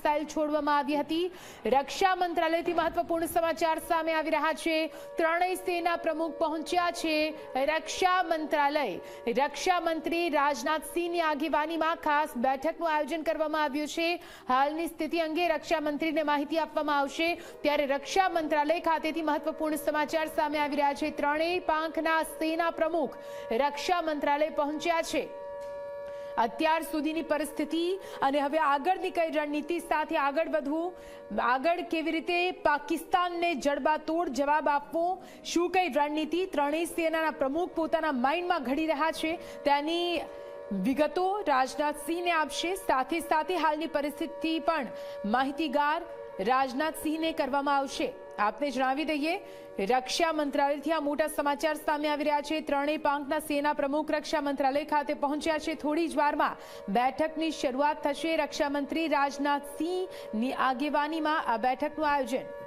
Missile છોડવામાં આવી હતી। રક્ષા મંત્રાલયથી મહત્વપૂર્ણ સમાચાર સામે આવી રહ્યા છે। ત્રણેય સેના પ્રમુખ પહોંચ્યા છે રક્ષા મંત્રાલય। રક્ષા મંત્રી રાજનાથસિંહની આગેવાનીમાં ખાસ બેઠકનું આયોજન કરવામાં આવ્યું છે। હાલની સ્થિતિ અંગે રક્ષા મંત્રીને માહિતી આપવામાં આવશે। ત્યારે રક્ષા મંત્રાલય ખાતેથી મહત્વપૂર્ણ સમાચાર સામે આવી રહ્યા છે। ત્રણેય પાંખના સેના પ્રમુખ રક્ષા મંત્રાલય પહોંચ્યા છે। અત્યાર સુધીની પરિસ્થિતિ અને હવે આગળની કઈ રણનીતિ સાથે આગળ વધવું, આગળ કેવી રીતે પાકિસ્તાનને જડબાતોડ જવાબ આપવો, શું કઈ રણનીતિ ત્રણેય સેનાના પ્રમુખ પોતાના માઇન્ડમાં ઘડી રહ્યા છે તેની વિગતો રાજનાથસિંહને આપશે। સાથે સાથે હાલની પરિસ્થિતિ પણ માહિતીગાર રાજનાથસિંહને કરવામાં આવશે। આપને જણાવી દઈએ, રક્ષા મંત્રાલયથી આ મોટા સમાચાર સામે આવી રહ્યા છે। ત્રણેય પાંખના સેના પ્રમુખ રક્ષા મંત્રાલય ખાતે પહોંચ્યા છે। થોડી જ વારમાં બેઠકની શરૂઆત થશે। રક્ષા મંત્રી રાજનાથસિંહની આગેવાનીમાં આ બેઠકનું આયોજન